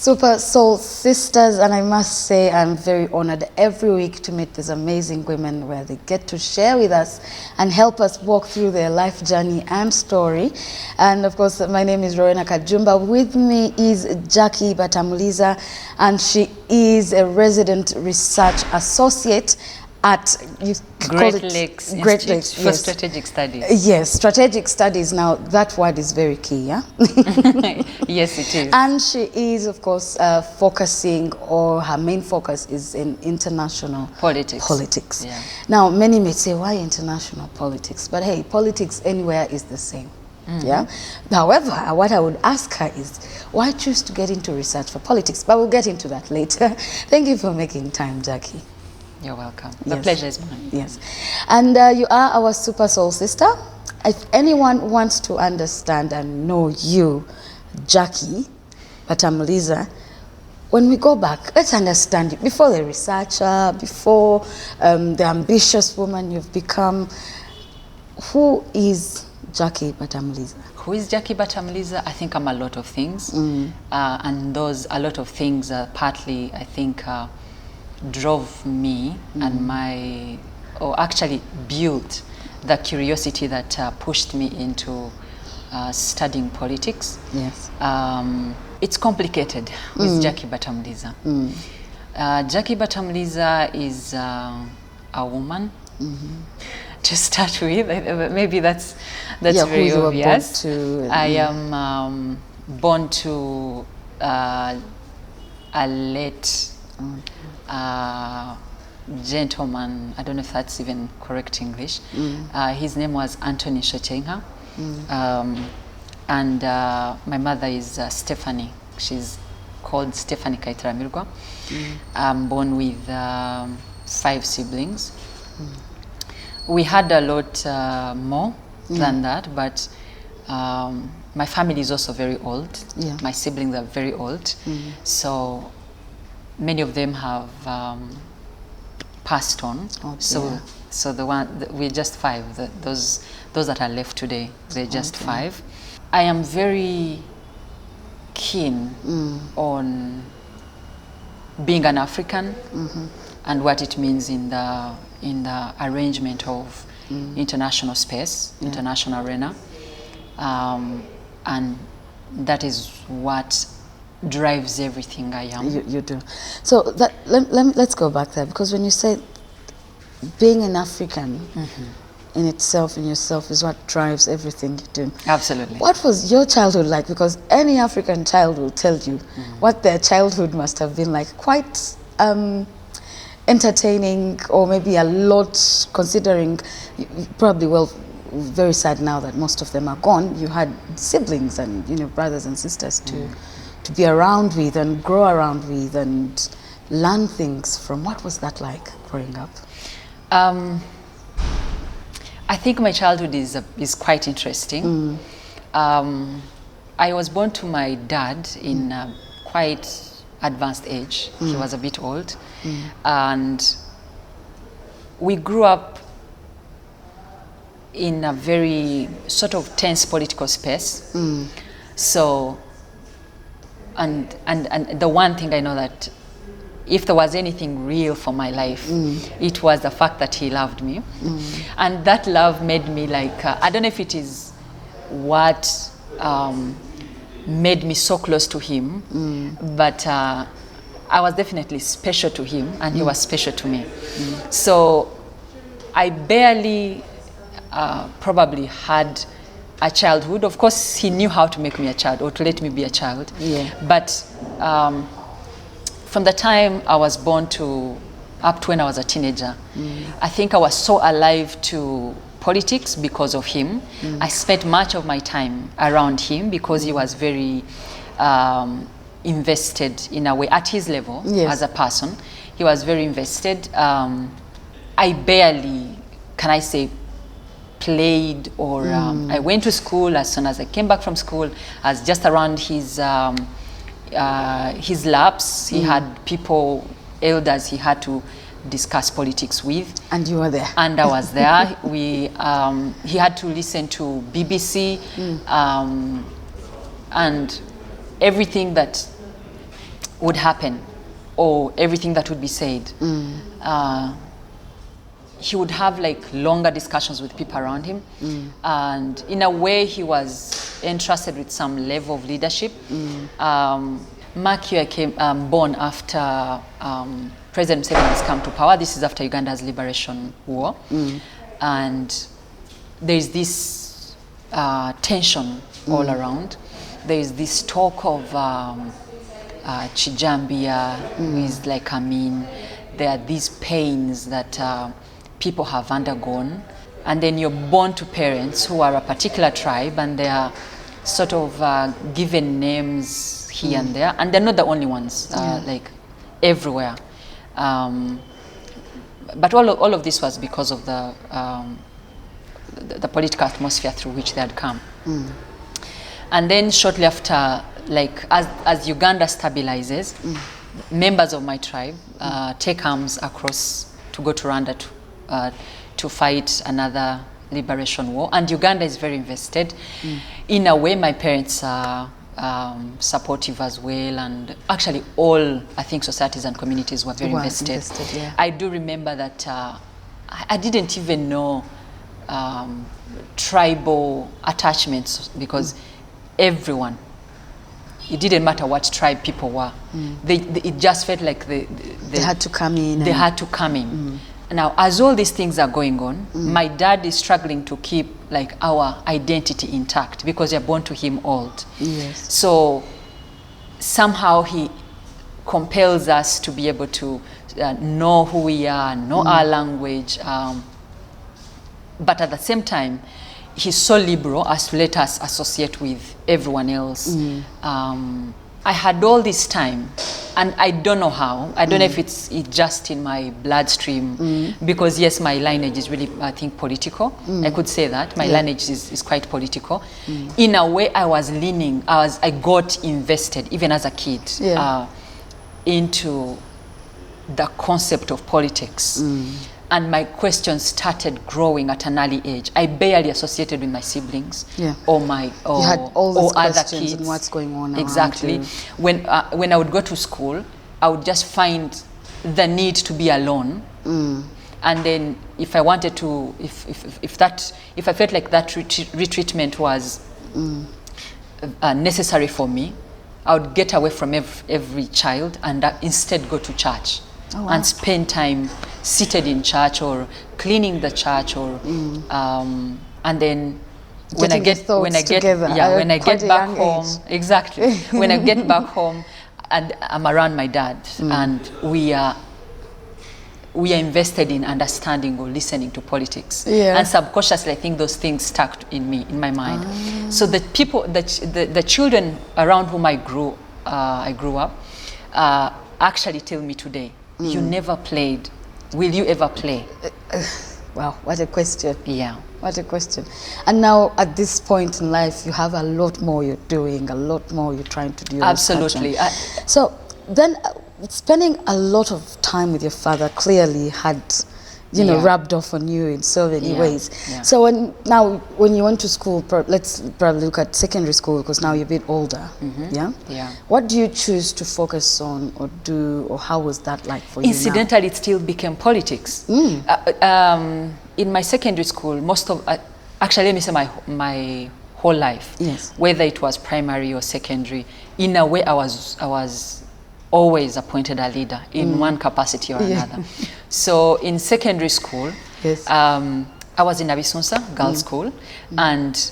Super Soul Sisters, and I must say I'm very honored every week to meet these amazing women where they get to share with us and help us walk through their life journey and story. And of course, my name is Rowena Kajumba. With me is Jackie Batamuliza, and she is a resident research associate at Great Lakes Institute for Strategic Studies. Yes, strategic studies. Now that word is very key, yeah? Yes, it is. And she is, of course, focusing, or her main focus is in international politics. Yeah. Now, many may say, why international politics? But hey, politics anywhere is the same. Yeah. However, what I would ask her is, why choose to get into research for politics? But we'll get into that later. Thank you for making time, Jackie. You're welcome. The pleasure is mine. Yes. And you are our Super Soul Sister. If anyone wants to understand and know you, Jackie Batamuliza, when we go back, let's understand you. Before the researcher, before the ambitious woman you've become, who is Jackie Batamuliza? Who is Jackie Batamuliza? I think I'm a lot of things. And those a lot of things are partly, I think, drove me and actually built the curiosity that pushed me into studying politics. Yes. It's complicated with Jackie Batamuliza. Jackie Batamuliza is a woman. To start with, maybe that's very obvious. I am born to a late gentleman. I don't know if that's even correct English. His name was Anthony Shochenga. And my mother is Stephanie. She's called Stephanie Kaitaramirwa. I'm born with 5 siblings. We had a lot more than that, but my family is also very old. Yeah. My siblings are very old. So many of them have passed on. So we're just 5. Those that are left today, they're just 5. I am very keen on being an African and what it means in the arrangement of international space, international arena, and that is what drives everything I am. You do. So let's go back there, because when you say being an African in itself, in yourself, is what drives everything you do. Absolutely. What was your childhood like? Because any African child will tell you what their childhood must have been like. Quite entertaining, or maybe a lot, considering probably, well, very sad now that most of them are gone. You had siblings and brothers and sisters to be around with and grow around with and learn things from. What was that like growing up? I think my childhood is quite interesting. I was born to my dad in quite advanced age. He was a bit old. And we grew up in a very sort of tense political space. So, and the one thing I know, that if there was anything real for my life, it was the fact that he loved me. And that love made me like, I don't know if it is what made me so close to him, but I was definitely special to him, and he was special to me. So I barely probably had a childhood. Of course, he knew how to make me a child, or to let me be a child. But from the time I was born to up to when I was a teenager, I think I was so alive to politics because of him. I spent much of my time around him because he was very invested in a way at his level as a person. He was very invested. I barely, can I say, played or I went to school. As soon as I came back from school, I was just around his laps. He had people, elders he had to discuss politics with. And you were there. And I was there. He had to listen to BBC and everything that would happen, or everything that would be said, he would have like longer discussions with people around him, and in a way he was entrusted with some level of leadership. Makia came born after President Museveni has come to power. This is after Uganda's liberation war, and there is this tension all around. There is this talk of Chijambia, who is like Amin. There are these pains that people have undergone, and then you're born to parents who are a particular tribe, and they are sort of given names here and there, and they're not the only ones, like everywhere. But all of this was because of the political atmosphere through which they had come. And then shortly after, like as Uganda stabilizes, members of my tribe take arms across to go to Rwanda to fight another liberation war. And Uganda is very invested. In a way, my parents are supportive as well, and actually all, I think, societies and communities were very invested. Yeah. I do remember that I didn't even know tribal attachments, because everyone, it didn't matter what tribe people were, it just felt like they had to come in. They had to come in. Now, as all these things are going on, my dad is struggling to keep like our identity intact, because you're born to him old. Yes. So somehow he compels us to be able to know who we are, know our language, but at the same time, he's so liberal as to let us associate with everyone else. I had all this time, and I don't know how. I don't know if it's just in my bloodstream, because yes, my lineage is really, I think, political. I could say that. My lineage is quite political. In a way, I was leaning, I got invested, even as a kid, into the concept of politics. And my questions started growing at an early age. I barely associated with my siblings or you had all these other kids. And what's going on exactly. around you. When I would go to school, I would just find the need to be alone. And then if I wanted to, if I felt like that retreatment was necessary for me, I would get away from every child and instead go to church. Oh, wow. And spend time seated in church or cleaning the church, or and then when I get back home, exactly. When I get back home, and I'm around my dad, and we are invested in understanding or listening to politics, and subconsciously I think those things stuck in my mind. So the people, the children around whom I grew up, actually tell me today, you never played. Will you ever play? Wow, what a question. Yeah. What a question. And now at this point in life, you have a lot more you're doing, a lot more you're trying to do. Absolutely. So then spending a lot of time with your father clearly had, rubbed off on you in so many ways. Yeah. So when you went to school, let's probably look at secondary school, because now you're a bit older. Yeah. What do you choose to focus on or do, or how was that like for you? Incidentally, it still became politics. In my secondary school, actually, let me say my whole life, whether it was primary or secondary, in a way I was always appointed a leader in one capacity or another. So in secondary school, I was in Abisunsa Girls' School, and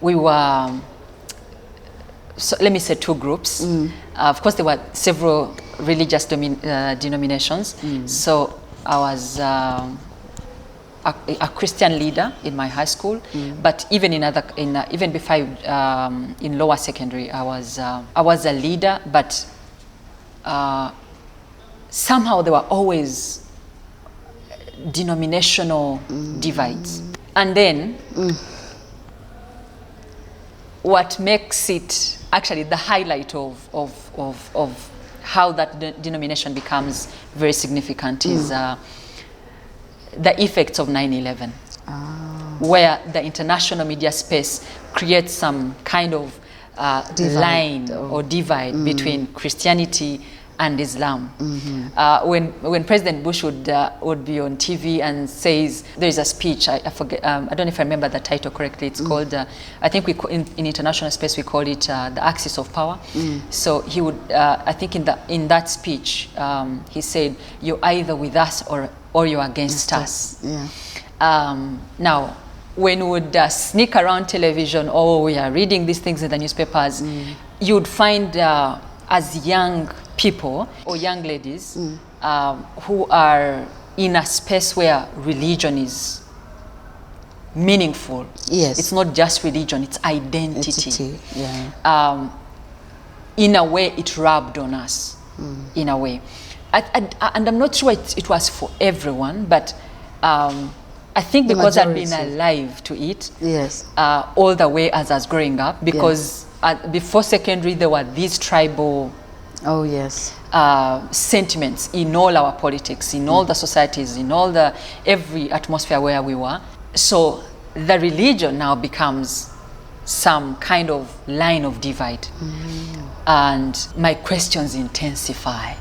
we were, so let me say, two groups. Of course, there were several religious denominations. So I was a Christian leader in my high school, but even even before in lower secondary, I was a leader, but somehow there were always denominational divides. And then what makes it actually the highlight of how that denomination becomes very significant is the effects of 9/11, where the international media space creates some kind of line or divide between Christianity and Islam. When President Bush would be on TV and says, there is a speech, I forget, I don't know if I remember the title correctly, it's called, I think in international space we call it the axis of power. So he would, I think in that speech, he said, you're either with us or you're against us. Now, when we would sneak around television or we are reading these things in the newspapers, you would find as young people or young ladies who are in a space where religion is meaningful. Yes. It's not just religion, it's identity. Yeah. In a way, it rubbed on us, in a way. And I'm not sure it was for everyone, but I think because I'd been alive to it Yes. all the way as I was growing up, because before secondary there were these tribal Oh, yes. sentiments in all our politics, in all the societies, in every atmosphere where we were. So the religion now becomes some kind of line of divide. And my questions intensify.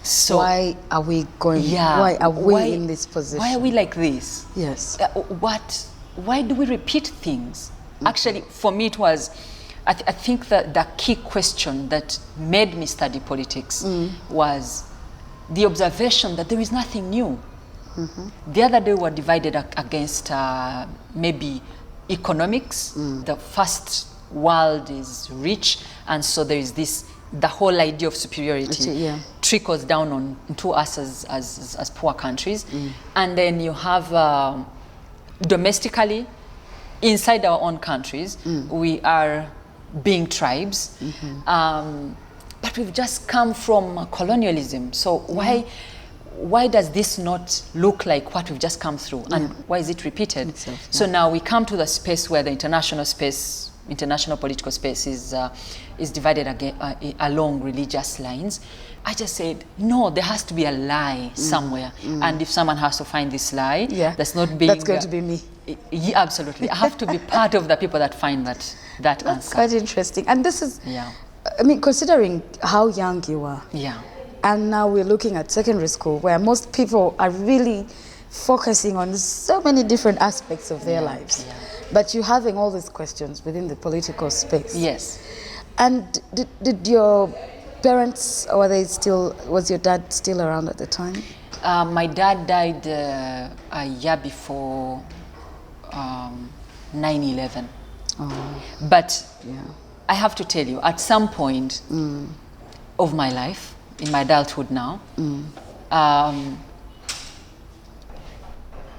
So Why are we going? Why are we in this position? Why are we like this? Yes. Why do we repeat things? Actually, for me, it was, I think that the key question that made me study politics was the observation that there is nothing new. The other day we were divided against maybe economics. The first world is rich, and so there is the whole idea of superiority trickles down onto us as poor countries. And then you have domestically, inside our own countries, we are being tribes, but we've just come from colonialism. So why does this not look like what we've just come through, and why is it repeated? So now we come to the space where the international political space is divided along religious lines. I just said, no, there has to be a lie somewhere, and if someone has to find this lie, that's going to be me. Yeah, absolutely. I have to be part of the people that find that That's answer. quite interesting. And this is, I mean, considering how young you are, and now we're looking at secondary school, where most people are really focusing on so many different aspects of their lives. But you're having all these questions within the political space. Yes. And did your parents, or was your dad still around at the time? My dad died a year before 9/11. But I have to tell you, at some point of my life, in my adulthood now,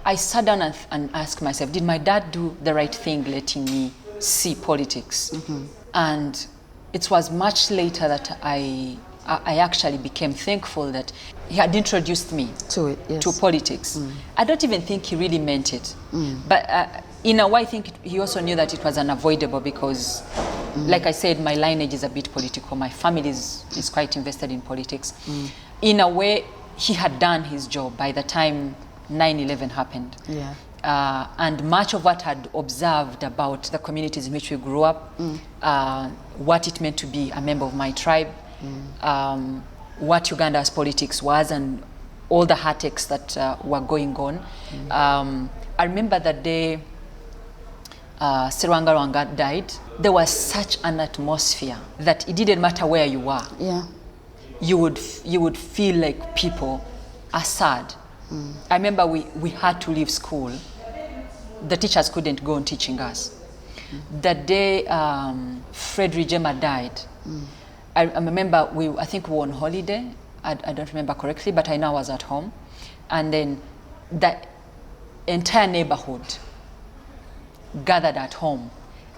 I sat down and asked myself, did my dad do the right thing letting me see politics? And it was much later that I actually became thankful that he had introduced me to politics. I don't even think he really meant it. But in a way, I think he also knew that it was unavoidable because, like I said, my lineage is a bit political. My family is quite invested in politics. In a way, he had done his job by the time 9/11 happened. And much of what I'd observed about the communities in which we grew up, what it meant to be a member of my tribe, what Uganda's politics was, and all the heartaches that were going on. I remember the day Serwanga died, there was such an atmosphere that it didn't matter where you were. You would feel like people are sad. I remember we had to leave school. The teachers couldn't go on teaching us. The day Fred Rijema died, I remember I think we were on holiday. I don't remember correctly, but I know I was at home. And then the entire neighborhood gathered at home.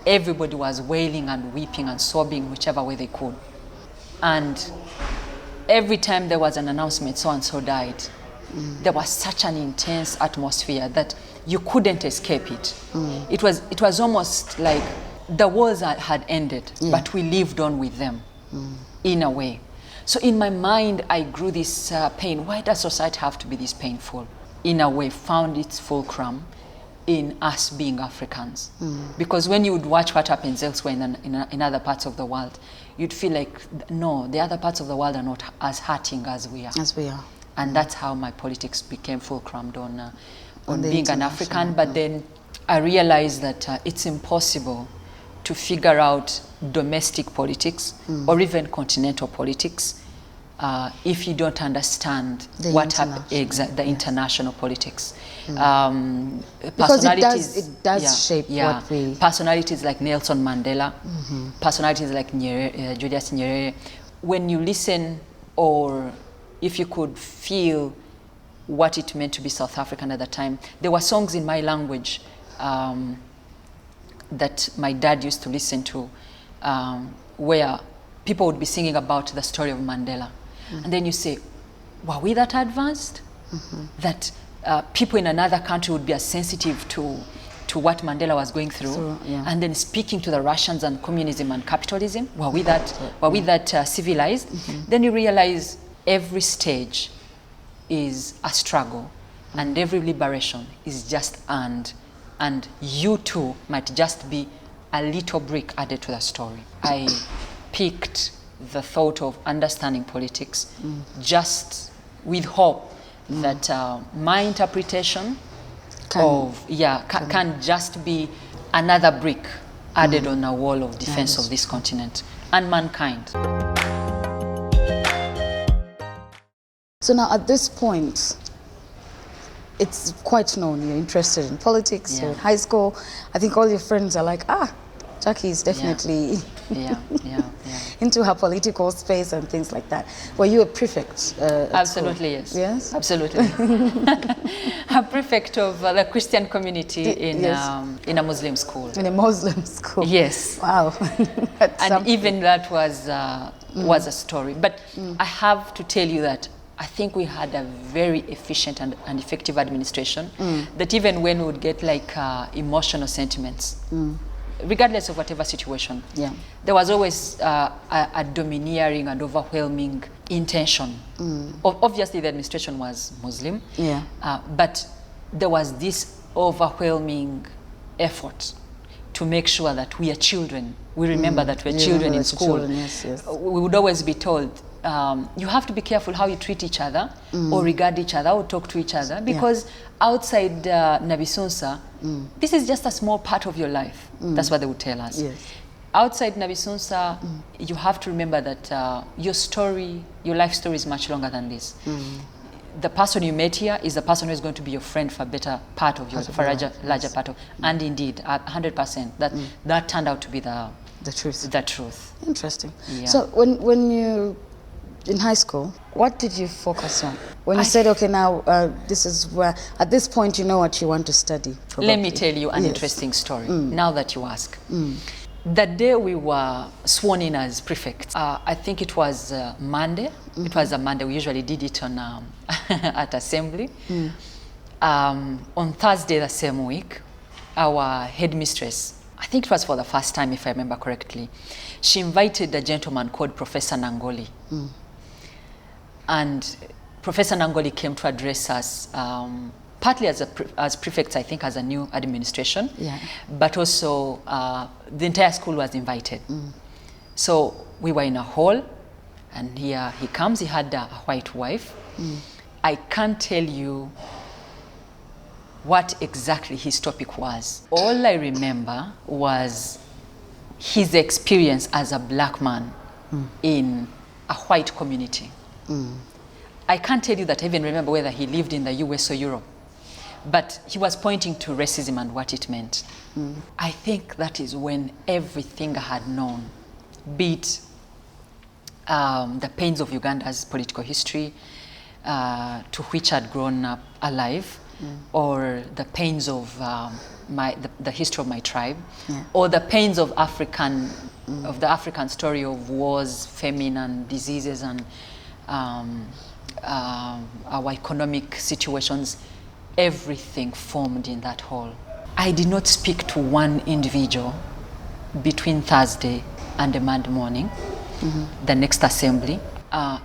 Everybody was wailing and weeping and sobbing whichever way they could. And every time there was an announcement, so-and-so died, there was such an intense atmosphere that you couldn't escape it. It was almost like the wars had ended, but we lived on with them in a way. So in my mind, I grew this pain. Why does society have to be this painful? In a way, found its fulcrum in us being Africans. Because when you would watch what happens elsewhere in other parts of the world, you'd feel like, no, the other parts of the world are not as hurting as we are. As we are. And that's how my politics became fulcrumed on being an African. But then I realized that it's impossible to figure out domestic politics or even continental politics if you don't understand what happened, the international politics. Because it does shape what we... Personalities like Nelson Mandela, personalities like Julius Nyerere. When you listen, or if you could feel what it meant to be South African at the time, there were songs in my language that my dad used to listen to, where people would be singing about the story of Mandela. And then you say, were we that advanced? That people in another country would be as sensitive to what Mandela was going through, and then speaking to the Russians and communism and capitalism? Were we that civilized? Then you realize every stage is a struggle, and every liberation is just earned, and you too might just be a little brick added to the story. I picked the thought of understanding politics just with hope that my interpretation can just be another brick added on a wall of defense of this continent and mankind. So now at this point, it's quite known you're interested in politics. You're in high school. I think all your friends are like, Jackie is definitely into her political space and things like that. Were you a prefect? Absolutely, yes. Yes? Absolutely. A prefect of the Christian community in a Muslim school. In a Muslim school? Yes. Wow. And even that was a story. But I have to tell you that I think we had a very efficient and effective administration, that even when we would get like emotional sentiments, regardless of whatever situation, there was always a domineering and overwhelming intention. Obviously, the administration was Muslim, but there was this overwhelming effort to make sure that we are children. We remember that we're children in school. We would always be told, you have to be careful how you treat each other or regard each other or talk to each other, because outside Nabisunsa, this is just a small part of your life. That's what they would tell us. Outside Nabisunsa, you have to remember that your life story is much longer than this. The person you met here is the person who is going to be your friend for a better part of your, for a larger part of, and indeed, 100%, that turned out to be the truth. The truth. Interesting. So when you in high school, what did you focus on? When you said, okay, now this is where, at this point, you know what you want to study, probably. Let me tell you an interesting story, now that you ask. The day we were sworn in as prefects, I think it was Monday. It was a Monday. We usually did it on at assembly. On Thursday the same week, our headmistress, I think it was for the first time, if I remember correctly, she invited a gentleman called Professor Nangoli. And Professor Nangoli came to address us, partly as prefects, I think, as a new administration, but also the entire school was invited. So we were in a hall, and here he comes. He had a white wife. I can't tell you what exactly his topic was. All I remember was his experience as a black man in a white community. I can't tell you that I even remember whether he lived in the US or Europe, but he was pointing to racism and what it meant. I think that is when everything I had known, be it the pains of Uganda's political history, to which I'd grown up alive, or the pains of the history of my tribe, or the pains of the African story of wars, famine, and diseases, and our economic situations. Everything formed in that hall. I did not speak to one individual between Thursday and the Monday morning, the next assembly.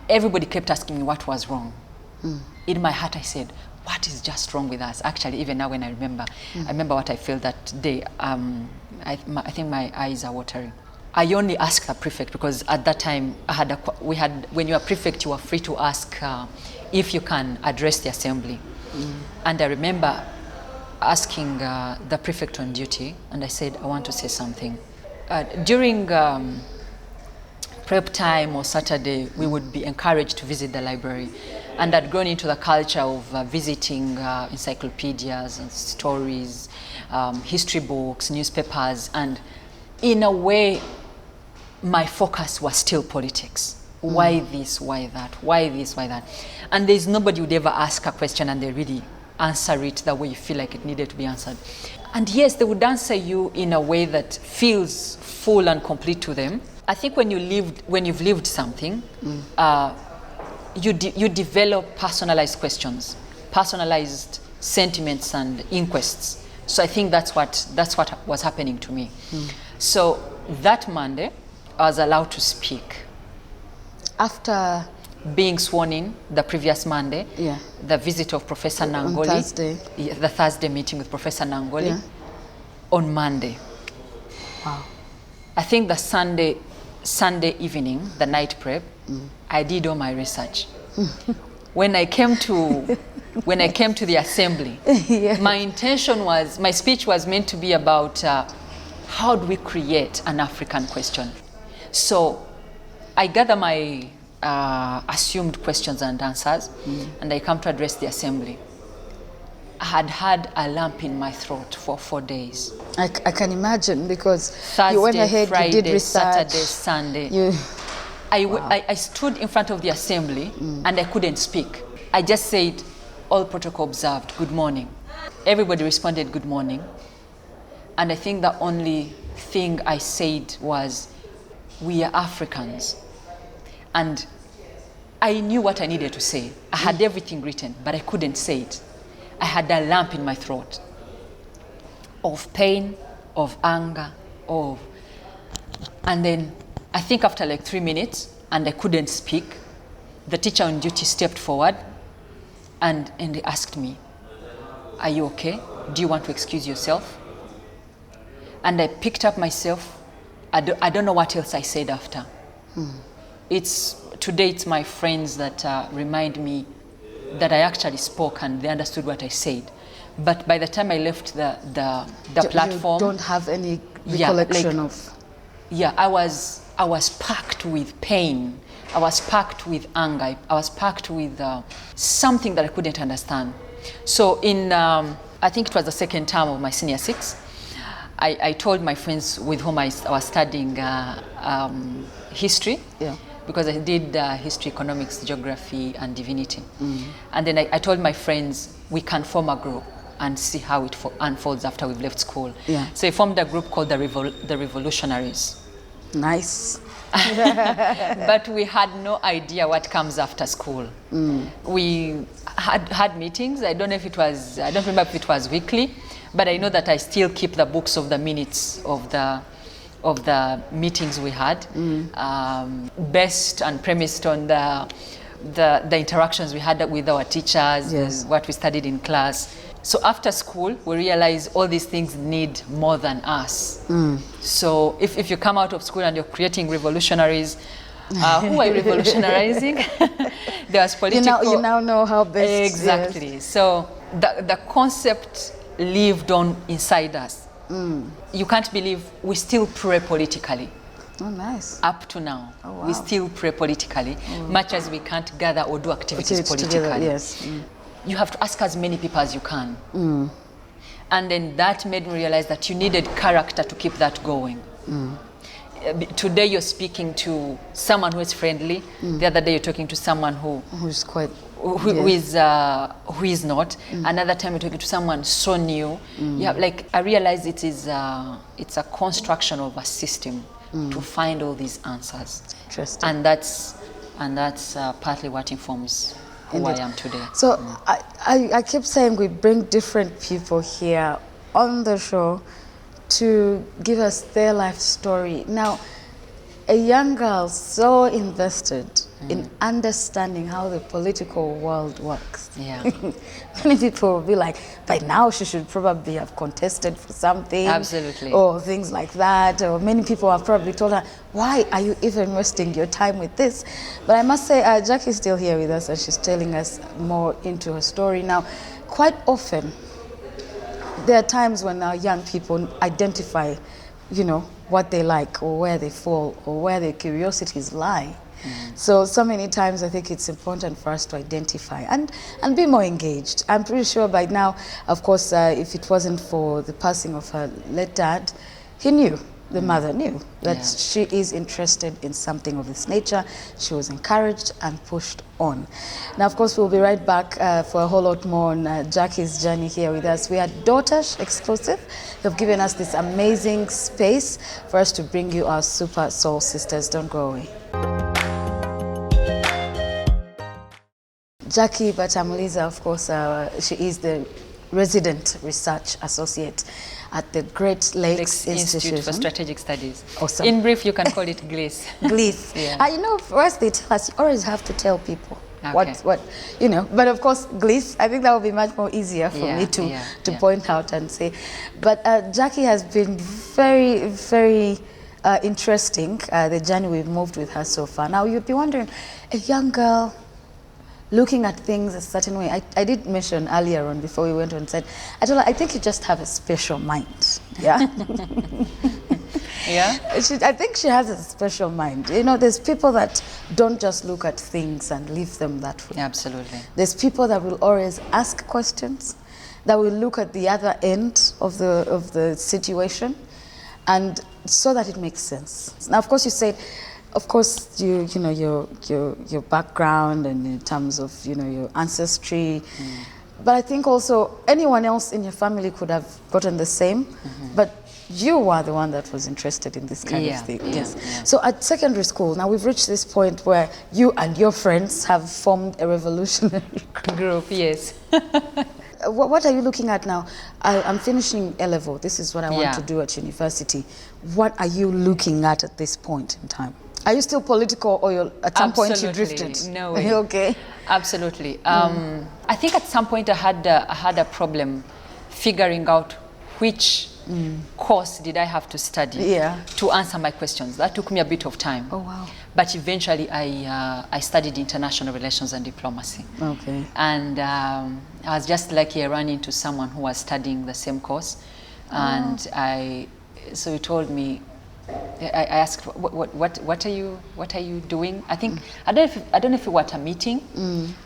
Everybody kept asking me what was wrong. In my heart I said, what is just wrong with us? Actually, even now when I remember what I felt that day. I think my eyes are watering. I only asked the prefect because at that time when you are prefect, you are free to ask if you can address the assembly. And I remember asking the prefect on duty, and I said, I want to say something. During prep time or Saturday, we would be encouraged to visit the library. And I'd grown into the culture of visiting encyclopedias and stories, history books, newspapers, and in a way, my focus was still politics. Why this, why that, why this, why that? And there's nobody would ever ask a question and they really answer it the way you feel like it needed to be answered. And yes, they would answer you in a way that feels full and complete to them. I think when you've lived something, you develop personalized questions, personalized sentiments and inquests. So I think that's what was happening to me. So that Monday, I was allowed to speak. After being sworn in the previous Monday, the visit of Professor Nangoli, Thursday. The Thursday meeting with Professor Nangoli, on Monday. Wow. I think the Sunday evening, the night prep, I did all my research. When I came to the assembly, my speech was meant to be about how do we create an African question. So I gather my assumed questions and answers, and I come to address the assembly. I had a lump in my throat for 4 days. I can imagine, because Thursday, you went ahead, Friday, you did research. Saturday, Sunday. I stood in front of the assembly and I couldn't speak. I just said, all protocol observed, good morning. Everybody responded, good morning. And I think the only thing I said was, we are Africans. And I knew what I needed to say. I had everything written, but I couldn't say it. I had a lump in my throat of pain, of anger, and then I think after like 3 minutes, and I couldn't speak, the teacher on duty stepped forward and he asked me, are you okay? Do you want to excuse yourself? And I picked up myself. I don't know what else I said after. Today it's my friends that remind me that I actually spoke and they understood what I said. But by the time I left the platform, you don't have any recollection of. Yeah, I was packed with pain. I was packed with anger. I was packed with something that I couldn't understand. So I think it was the second term of my senior six, I told my friends with whom I was studying history, because I did history, economics, geography, and divinity. And then I told my friends, we can form a group and see how it unfolds after we've left school. So we formed a group called the Revolutionaries. Nice. But we had no idea what comes after school. We had meetings. I don't remember if it was weekly, but I know that I still keep the books of the minutes of the meetings we had, based and premised on the interactions we had with our teachers, what we studied in class. So after school, we realized all these things need more than us. So if you come out of school and you're creating revolutionaries, who are you revolutionizing? There was political. You now know how best. Exactly. Yes. So the concept lived on inside us. You can't believe we still pray politically. Oh, nice. Up to now, wow. We still pray politically, much as we can't gather or do activities politically. Together, yes. You have to ask as many people as you can. And then that made me realize that you needed character to keep that going. Today you're speaking to someone who is friendly. The other day you're talking to someone who's quite... who is not. Another time you're talking to someone so new. I realize it's a construction of a system to find all these answers. Interesting. And that's partly what informs who I am today. So I keep saying we bring different people here on the show to give us their life story. Now, a young girl so invested in understanding how the political world works. Yeah. Many people will be like, by now she should probably have contested for something. Absolutely. Or things like that. Or many people have probably told her, why are you even wasting your time with this? But I must say, Jackie's still here with us and she's telling us more into her story. Now, quite often, there are times when our young people identify, you know, what they like or where they fall or where their curiosities lie. So many times I think it's important for us to identify and be more engaged. I'm pretty sure by now, of course, if it wasn't for the passing of her late dad, he knew, the mother knew that she is interested in something of this nature. She was encouraged and pushed on. Now, of course, we'll be right back for a whole lot more on Jackie's journey here with us. We are Daughters Exclusive. They've given us this amazing space for us to bring you our super soul sisters. Don't go away. Jackie Batamuliza, of course, she is the resident research associate at the Great Lakes Institute for Strategic Studies. Awesome. In brief, you can call it GLIS. GLIS. Yeah. You know, for us, they tell us, you always have to tell people Okay. what, you know. But of course, GLIS, I think that would be much more easier for me to point out and say. But Jackie has been very, very interesting, the journey we've moved with her so far. Now, you'd be wondering, a young girl looking at things a certain way. I did mention earlier on before we went on, said, I told her, I think you just have a special mind. Yeah. Yeah. I think she has a special mind. You know, there's people that don't just look at things and leave them that way. Absolutely. There's people that will always ask questions, that will look at the other end of the situation, and so that it makes sense. Now, of course, you said, of course, you know your background and in terms of your ancestry, but I think also anyone else in your family could have gotten the same, but you were the one that was interested in this kind of thing. Yes. Yeah. So at secondary school, now we've reached this point where you and your friends have formed a revolutionary group. Yes. What are you looking at now? I'm finishing A-level. This is what I want to do at university. What are you looking at this point in time? Are you still political, or at some point you drifted? No way. Okay. Absolutely. I think at some point I had a problem figuring out which course did I have to study to answer my questions. That took me a bit of time. Oh, wow. But eventually I studied international relations and diplomacy. Okay. And I was just lucky I ran into someone who was studying the same course. And so he told me, I asked, what are you doing? I think I don't know if we were at a meeting,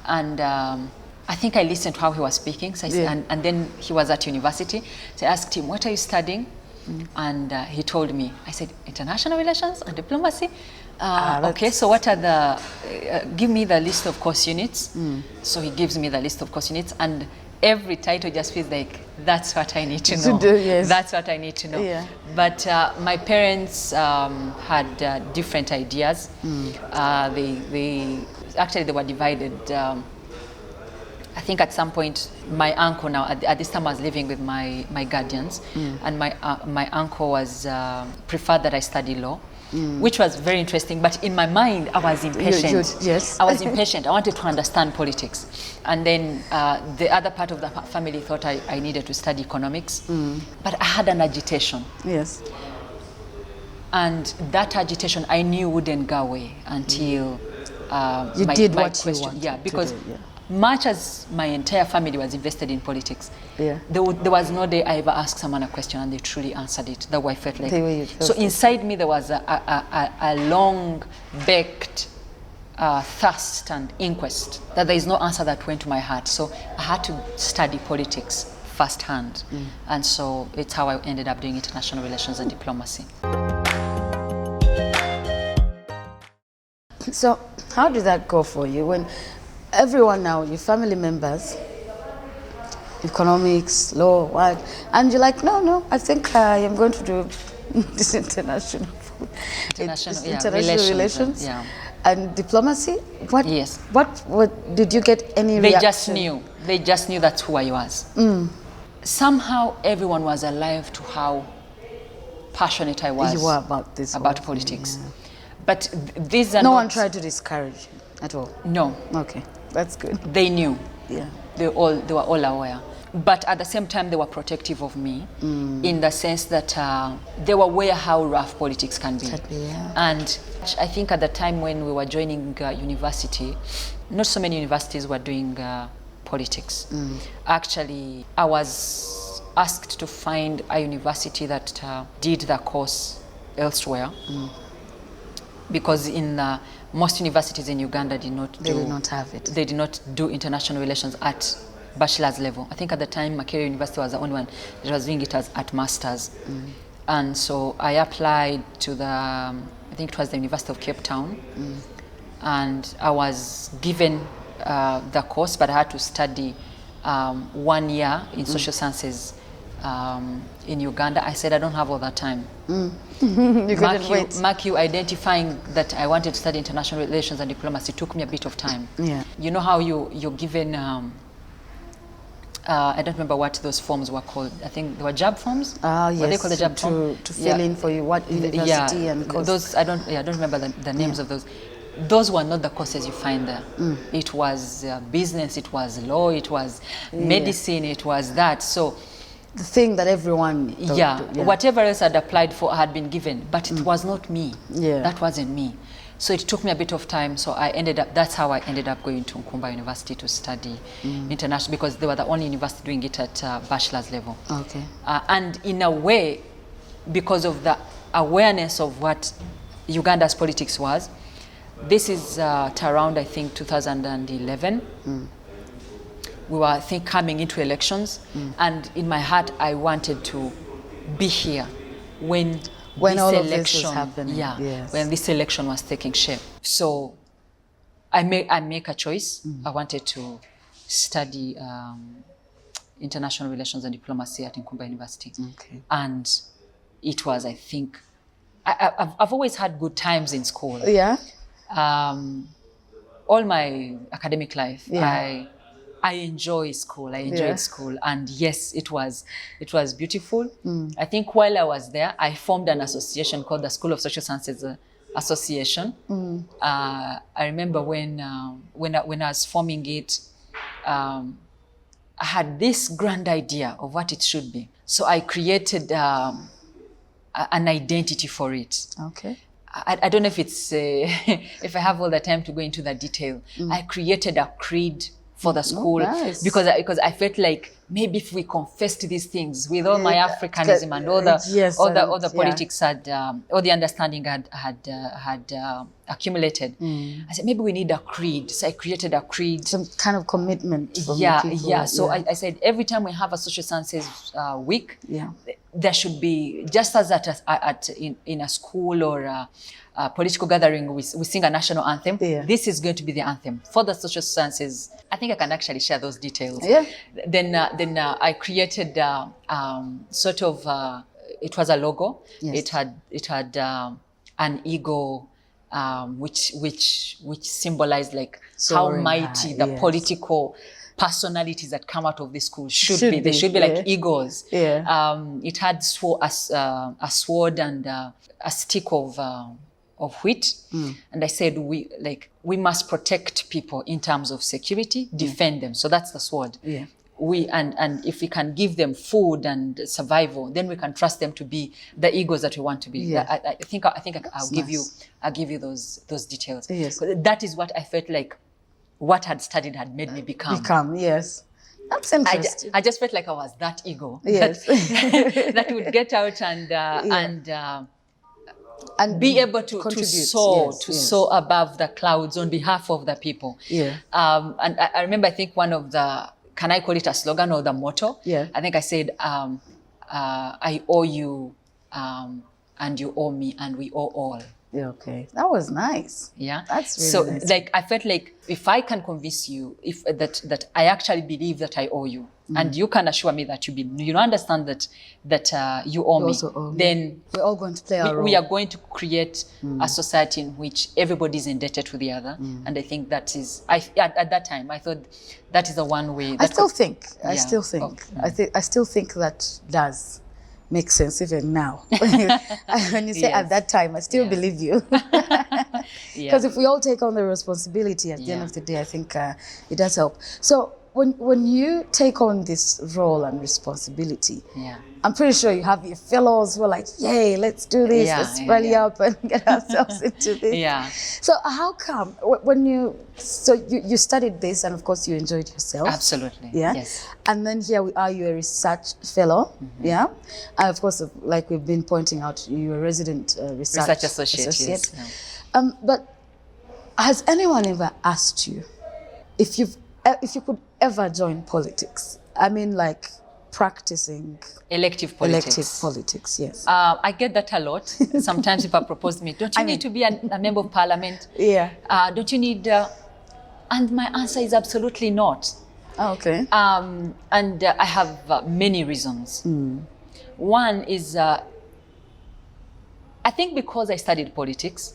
and I think I listened to how he was speaking. So I said, and then he was at university. So I asked him, what are you studying? And he told me. I said, international relations and diplomacy. Okay, so what are give me the list of course units. So he gives me the list of course units, and every title just feels like that's what I need to know. That's what I need to know. Yeah. But my parents had different ideas. They were divided. I think at some point my uncle, now at this time I was living with my guardians, and my uncle was preferred that I study law. Which was very interesting, but in my mind I was impatient. I was impatient. I wanted to understand politics, and then the other part of the family thought I needed to study economics, but I had an agitation. Yes. And that agitation I knew wouldn't go away until you did what you wanted. Yeah, because much as my entire family was invested in politics, there was no day I ever asked someone a question and they truly answered it. That way I felt like. So inside me there was a long-baked thirst and inquest that there is no answer that went to my heart. So I had to study politics firsthand. And so it's how I ended up doing international relations and diplomacy. So how did that go for you when everyone now, your family members, economics, law, what, and you're like, no, I think I am going to do this international relations and diplomacy. What? Yes. What did you get any reaction? They just knew that's who I was. Somehow everyone was alive to how passionate I was. You were about this. About politics. Yeah. But these are no one tried to discourage you. at all? No, Okay, that's good. they knew. Yeah. They were all aware. But at the same time, they were protective of me in the sense that they were aware how rough politics can be. Yeah. And I think at the time when we were joining university, not so many universities were doing politics. Actually, I was asked to find a university that did the course elsewhere, because in most universities in Uganda did not have it. They did not do international relations at bachelor's level. I think at the time Makerere University was the only one that was doing it at master's. And so I applied to I think it was the University of Cape Town, and I was given the course, but I had to study 1 year in social sciences in Uganda. I said I don't have all that time. You couldn't wait. Mark you identifying that I wanted to study international relations and diplomacy took me a bit of time. Yeah. You know how you're given, I don't remember what those forms were called. I think they were JAB forms. Yes. What they call the JAB form? To fill in for you what university and course. Those I don't remember the names of those. Those were not the courses you find there. It was business, it was law, it was medicine, it was that. So the thing that everyone whatever else I'd applied for had been given, but it was not me. That wasn't me. So it took me a bit of time. So that's how I ended up going to Nkumba University to study international, because they were the only university doing it at bachelor's level. Okay. And in a way, because of the awareness of what Uganda's politics was, this is around, I think, 2011. We were, I think, coming into elections, and in my heart, I wanted to be here when this all election, of this was happening. When this election was taking shape. So I make a choice. I wanted to study international relations and diplomacy at Nkumba University, and it was, I think, I've always had good times in school. Yeah. All my academic life, I enjoy school. I enjoyed school, and yes, it was beautiful. I think while I was there, I formed an association called the School of Social Sciences Association. I remember when I was forming it, I had this grand idea of what it should be. So I created an identity for it. Okay. I don't know if it's if I have all the time to go into the detail. I created a creed for the school, because I felt like maybe if we confessed these things with all my Africanism and all the politics had all the understanding had accumulated, I said maybe we need a creed. So I created a creed, some kind of commitment. From people. So I said every time we have a social sciences week, there should be, just as in a school or a political gathering, we sing a national anthem. This is going to be the anthem for the social sciences. I think I can actually share those details. Then I created sort of it was a logo. It had an eagle, which symbolized like how mighty the political personalities that come out of this school should be. They should be like eagles. It had a sword and a stick of wheat, and I said we must protect people in terms of security, defend them. So that's the sword. And if we can give them food and survival, then we can trust them to be the eagles that we want to be. I think I'll give you those details. That is what I felt like what I'd studied had made me become. That's interesting. I just felt like I was that ego that would get out and be able to soar above the clouds on behalf of the people. And I remember, I think one of the, can I call it a slogan or the motto? I think I said, I owe you, and you owe me, and we owe all. Okay, that was nice. That's really nice. Like I felt like if I can convince you that I actually believe that I owe you, and you can assure me that you understand that you owe me, then we're all going to play our role. We are going to create a society in which everybody is indebted to the other, and I think that is. At that time I thought that is the one way. I still think that does. makes sense even now. When you say Yes. at that time, I still Yeah. believe you. Yeah. Because if we all take on the responsibility at the end Yeah. of the day, I think it does help. So when you take on this role and responsibility, Yeah. I'm pretty sure you have your fellows who are like, yay, let's do this, Yeah, let's yeah, rally yeah. up and get ourselves into this. Yeah. So how come when you studied this and of course you enjoyed yourself? Absolutely. Yeah. Yes. And then here we are, you're a research fellow. Yeah. And of course, like we've been pointing out, you're a resident research associate. Yes. But has anyone ever asked you if you could ever join politics? I mean, like practicing Elective politics. elective politics. Yes. I get that a lot. Sometimes people propose to me, don't you need to be a member of parliament? Yeah. Don't you need... and my answer is absolutely not. Oh, okay. And I have many reasons. One is, I think because I studied politics,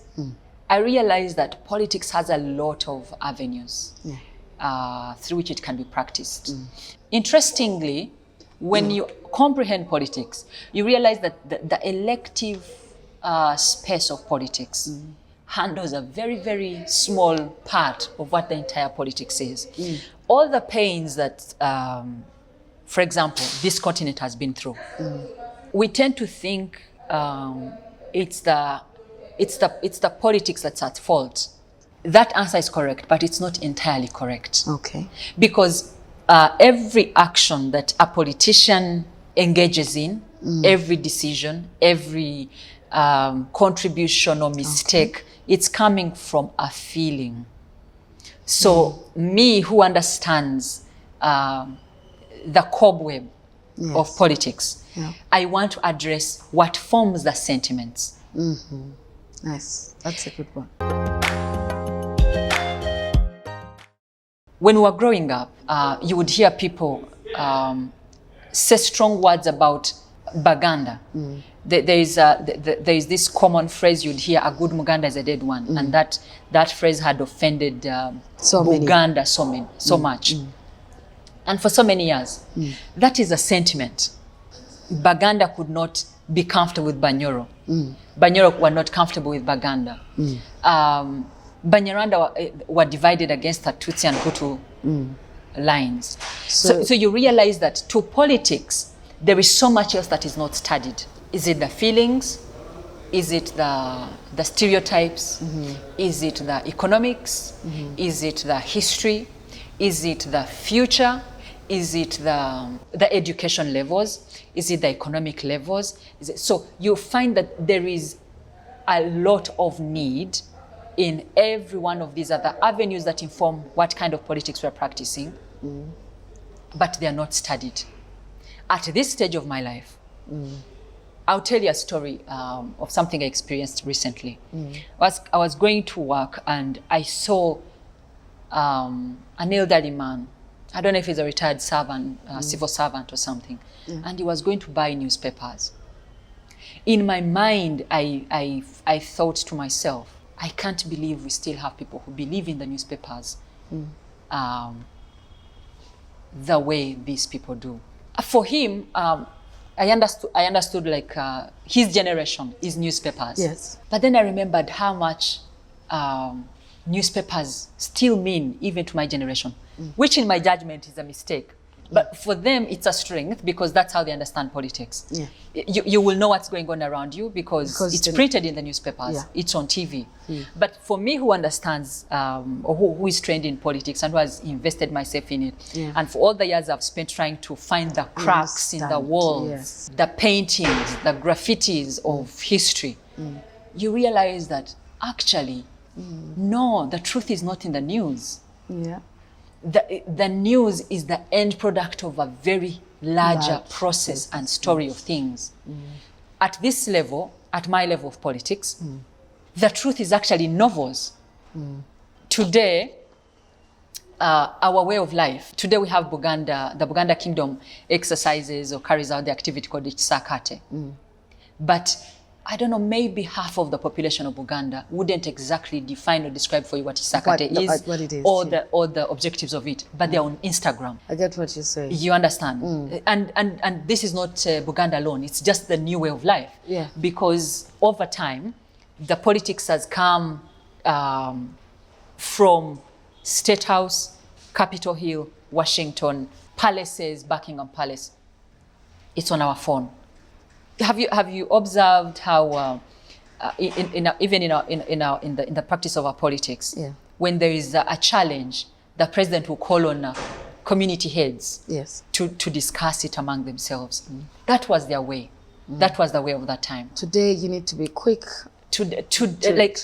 I realized that politics has a lot of avenues through which it can be practiced. Interestingly, when you comprehend politics, you realize that the elective space of politics handles a very, very small part of what the entire politics is. All the pains that, for example, this continent has been through, we tend to think it's the politics that's at fault. That answer is correct, but it's not entirely correct. Okay. Because every action that a politician engages in, every decision, every contribution or mistake, it's coming from a feeling. So me, who understands the cobweb of politics, I want to address what forms the sentiments. Nice. That's a good one. When we were growing up, you would hear people say strong words about Baganda. There is this common phrase you'd hear, a good Muganda is a dead one. And that phrase had offended Buganda so much. And for so many years, that is a sentiment. Baganda could not be comfortable with Banyoro. Banyoro were not comfortable with Baganda. Banyarwanda were divided against the Tutsi and Hutu lines. So you realize that to politics, there is so much else that is not studied. Is it the feelings? Is it the stereotypes? Is it the economics? Is it the history? Is it the future? Is it the education levels? Is it the economic levels? So you find that there is a lot of need in every one of these other avenues that inform what kind of politics we're practicing, but they are not studied. At this stage of my life, I'll tell you a story of something I experienced recently. I was going to work and I saw an elderly man. I don't know if he's a retired servant, civil servant or something, and he was going to buy newspapers. In my mind, I thought to myself, I can't believe we still have people who believe in the newspapers the way these people do. For him, I understood like his generation is newspapers. Yes. But then I remembered how much newspapers still mean even to my generation, which in my judgment is a mistake. But for them, it's a strength because that's how they understand politics. Yeah. You will know what's going on around you because it's printed in the newspapers. Yeah. It's on TV. But for me, who understands or who is trained in politics and who has invested myself in it, and for all the years I've spent trying to find the cracks in the walls, the paintings, the graffitis of history, you realize that actually, no, the truth is not in the news. Yeah. The news is the end product of a very larger process and story of things. At this level, at my level of politics, the truth is actually novels. Today, our way of life, today we have Buganda, the Buganda Kingdom exercises or carries out the activity called Sakate. But I don't know, maybe half of the population of Uganda wouldn't exactly define or describe for you what Isakate is, what it is, or the objectives of it, but they're on Instagram. I get what you're saying. You understand? And this is not Buganda alone, it's just the new way of life. Yeah. Because over time, the politics has come from State House, Capitol Hill, Washington, palaces, Buckingham Palace. It's on our phone. Have you observed how in the practice of our politics, Yeah. when there is a challenge, the president will call on community heads, Yes. to discuss it among themselves. That was their way. That was the way of that time. Today you need to be quick.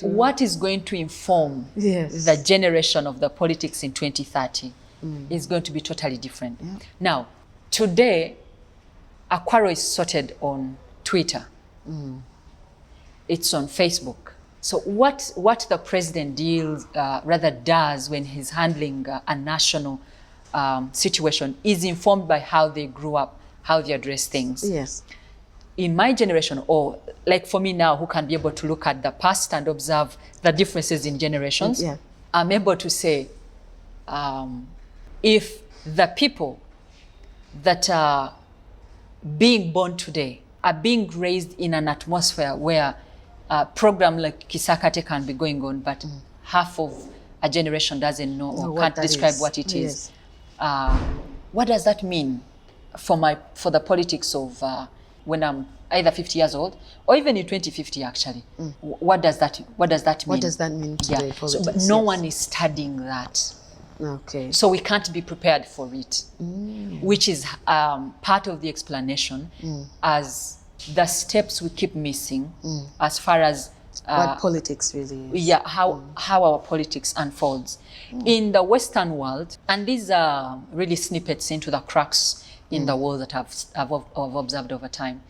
What is going to inform Yes. the generation of the politics in 2030 is going to be totally different. Yeah. Now, today, a quarrel is sorted on Twitter. It's on Facebook. So what the president does when he's handling a national situation is informed by how they grew up, how they address things. Yes. In my generation, or like for me now, who can be able to look at the past and observe the differences in generations, Yeah. I'm able to say, if the people that are being born today are being raised in an atmosphere where a program like Kisakate can be going on, but half of a generation doesn't know or what can't that describe is. what it is. Yes. What does that mean for the politics of when I'm either 50 years old or even in 2050 actually? What does that mean? What does that mean today? Yeah. Politics? But no one is studying that. Okay. So we can't be prepared for it, which is part of the explanation as the steps we keep missing as far as what politics really is. yeah, how our politics unfolds in the Western world. And these are really snippets into the cracks in the world that I've observed over time.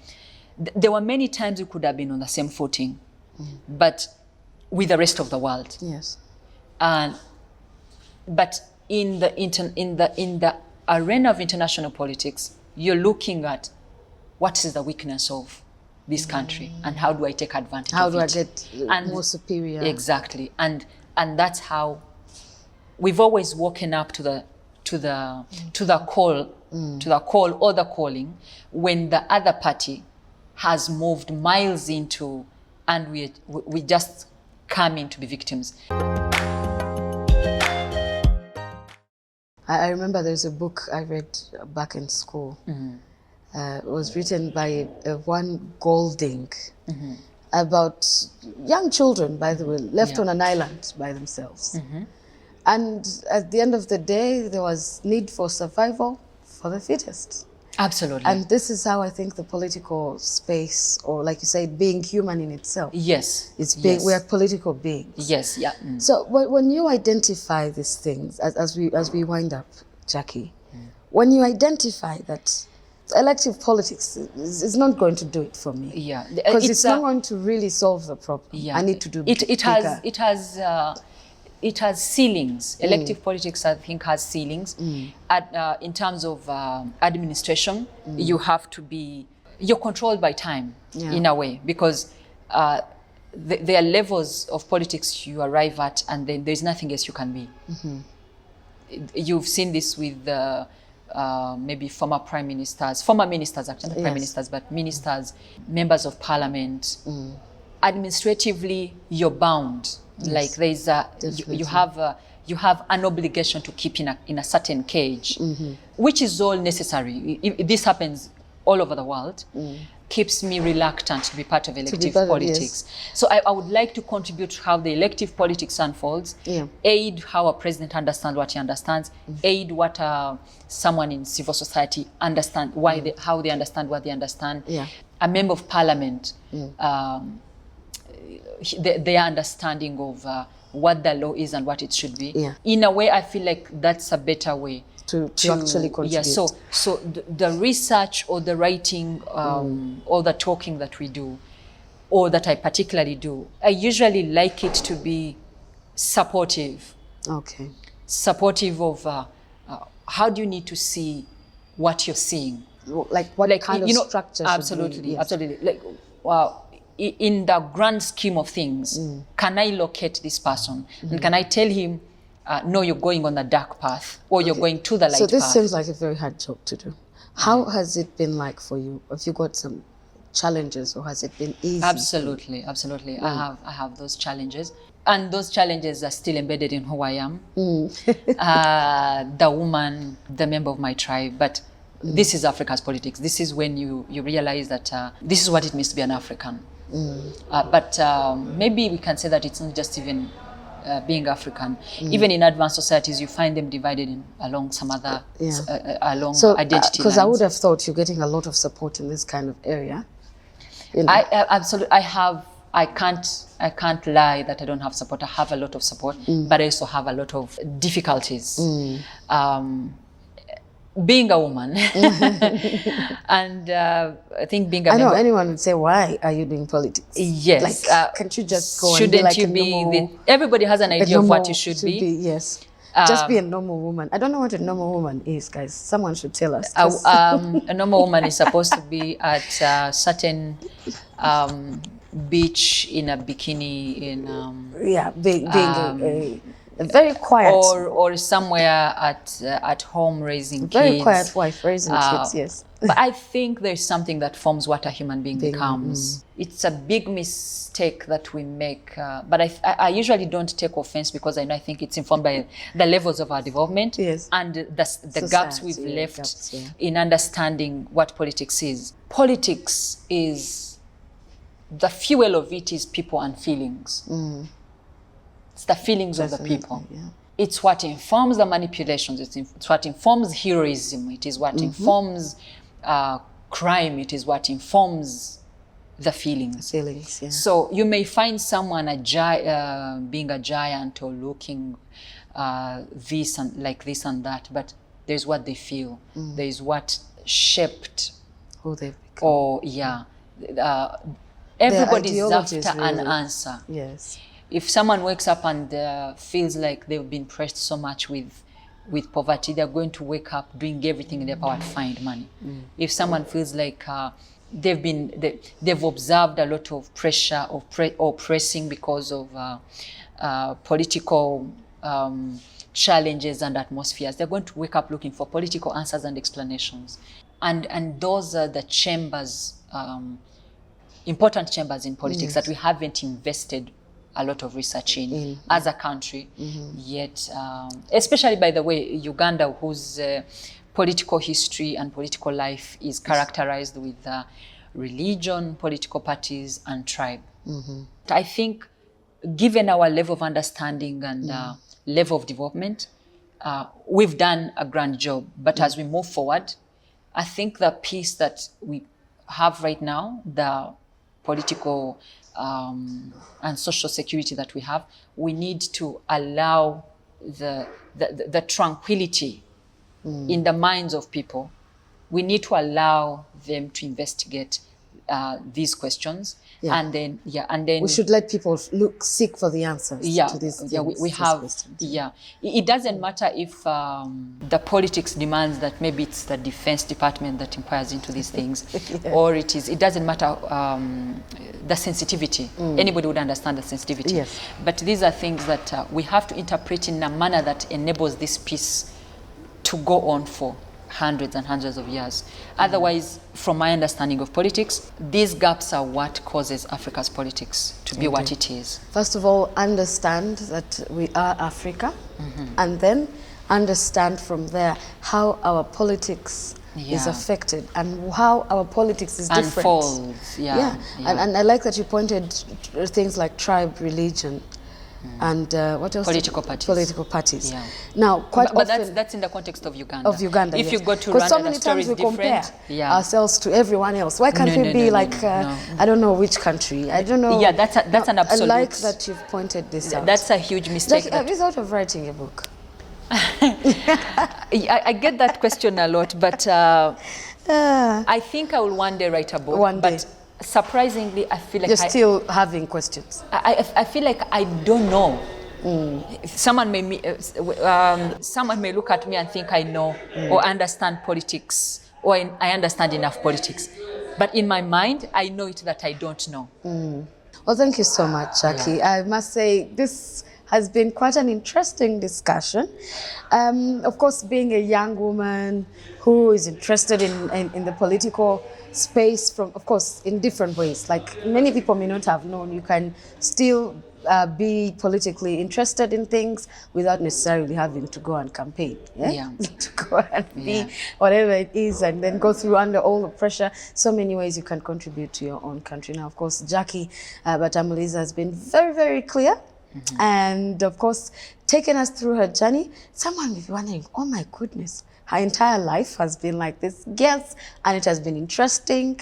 There were many times we could have been on the same footing, but with the rest of the world. Yes. But in the arena of international politics, you're looking at what is the weakness of this country and how do I take advantage How of do it? I get more superior? Exactly, and that's how we've always woken up to the call or the calling when the other party has moved miles into, and we just come in to be victims. I remember there's a book I read back in school. It was written by one Golding about young children, by the way, left on an island by themselves. And at the end of the day, there was need for survival for the fittest. Absolutely. And this is how I think the political space, or like you said, being human in itself. Yes. It's being, yes. we are political beings. Yes, yeah. So when you identify these things, as we wind up, Jackie, when you identify that elective politics is not going to do it for me. Yeah. Because it's not going to really solve the problem. Yeah. I need to do it has ceilings. Elective politics, I think, has ceilings. In terms of administration, you're controlled by time in a way, because there are levels of politics you arrive at, and then there's nothing else you can be. You've seen this with maybe former ministers, actually, not prime ministers, but ministers, members of parliament. Administratively, you're bound. Like there's you have an obligation to keep in a certain cage, which is all necessary. If this happens all over the world, keeps me reluctant to be part of elective politics. So I would like to contribute to how the elective politics unfolds, aid how a president understands what he understands, aid what someone in civil society understands, how they understand what they understand. A member of parliament, their understanding of what the law is and what it should be. In a way, I feel like that's a better way to actually contribute. Yeah, so the research or the writing or the talking that we do, or that I particularly do, I usually like it to be supportive. Okay. Supportive of how do you need to see what you're seeing? Like what kind of structure? Absolutely, absolutely. Like, wow. in the grand scheme of things, can I locate this person? And can I tell him, no, you're going on the dark path, or you're going to the light path? So this seems like a very hard job to do. How has it been like for you? Have you got some challenges, or has it been easy? Absolutely. I have those challenges, and those challenges are still embedded in who I am. The woman, the member of my tribe. But this is Africa's politics. This is when you realize that this is what it means to be an African. But maybe we can say that it's not just even being African. Even in advanced societies, you find them divided along some other along identity because lines. I would have thought you're getting a lot of support in this kind of area. You know? I absolutely. I can't lie that I don't have support. I have a lot of support, but I also have a lot of difficulties. Being a woman, and I think being a I know member, anyone would say, why are you doing politics? yes, Like, can't you just go shouldn't and be like you a be? normal, Everybody has an idea of what you should be. Yes. Just be a normal woman. I don't know what a normal woman is, guys. Someone should tell us. A normal woman is supposed to be at a certain beach in a bikini being a very quiet, or somewhere at home raising kids. Very quiet wife raising kids. Yes. But I think there's something that forms what a human being becomes. It's a big mistake that we make, but I usually don't take offense, because I think it's informed by the levels of our development and the gaps we've left in understanding what politics is. Politics is, the fuel of it is people and feelings. It's the feelings of the people. Yeah. It's what informs the manipulations. It's what informs heroism. It is what informs crime. It is what informs the feelings. Feelings, yeah. So you may find someone being a giant or looking this and like this and that, but there's what they feel. There's what shaped who they've become. Or everybody's after an answer. Yes. If someone wakes up and feels like they've been pressed so much with poverty, they're going to wake up doing everything in their power to find money. If someone feels like they've observed a lot of pressure or pressing because of political challenges and atmospheres, they're going to wake up looking for political answers and explanations. And those are the chambers, important chambers in politics that we haven't invested a lot of research in as a country yet, especially, by the way, Uganda, whose political history and political life is characterized with religion, political parties, and tribe. I think, given our level of understanding and level of development, we've done a grand job. But as we move forward, I think the piece that we have right now, the political and social security that we have, we need to allow the tranquility in the minds of people. We need to allow them to investigate these questions, and then we should let people seek for the answers to these things, we have questions. It doesn't matter if the politics demands that maybe it's the Defense Department that inquires into these things, or it doesn't matter the sensitivity. Anybody would understand the sensitivity. But these are things that we have to interpret in a manner that enables this peace to go on for hundreds and hundreds of years. Otherwise, from my understanding of politics, these gaps are what causes Africa's politics to be what it is. First of all, understand that we are Africa, and then understand from there how our politics is affected and how our politics is different. Unfolds, And I like that you pointed to things like tribe, religion, and what else? Political parties. Political parties. Now, quite but often, that's in the context of Uganda. Of Uganda, if you go to Rwanda, Rwanda, so many the story times is we compare different. ourselves to everyone else. Why can't we be like I don't know which country? I don't know. Yeah, that's an absolute. I like that you've pointed this out. That's a huge mistake. Have you thought of writing a book? I get that question a lot, but I think I will one day write a book. One day. But surprisingly, I feel like you're still having questions. I feel like I don't know. Someone may look at me and think I know or understand politics, or I understand enough politics. But in my mind, I know it that I don't know. Well, thank you so much, Jackie. I must say this has been quite an interesting discussion. Of course, being a young woman who is interested in the political space from, of course, in different ways. Like many people may not have known, you can still be politically interested in things without necessarily having to go and campaign. Yeah. To go and be whatever it is, and then go through under all the pressure. So many ways you can contribute to your own country. Now, of course, Jackie Batamuliza has been very, very clear. And of course, taking us through her journey. Someone may be wondering, oh my goodness, her entire life has been like this. Yes, and it has been interesting.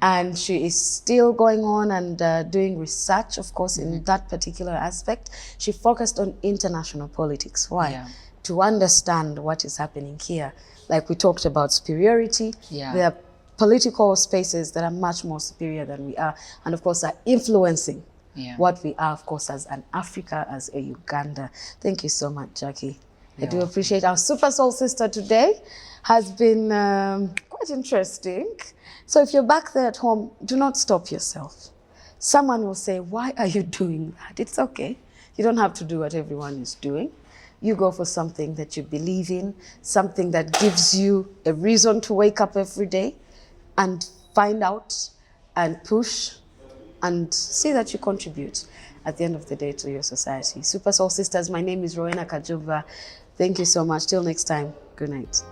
And she is still going on and doing research, of course, in that particular aspect. She focused on international politics. Why? Yeah. To understand what is happening here. Like we talked about superiority. Yeah. There are political spaces that are much more superior than we are. And of course, are influencing what we are, of course, as an Africa, as a Uganda. Thank you so much, Jackie. I do appreciate our Super Soul Sister today. Has been quite interesting. So if you're back there at home, do not stop yourself. Someone will say, why are you doing that? It's okay. You don't have to do what everyone is doing. You go for something that you believe in, something that gives you a reason to wake up every day and find out and push and see that you contribute at the end of the day to your society. Super Soul Sisters, my name is Rowena Kajumba. Thank you so much. Till next time, good night.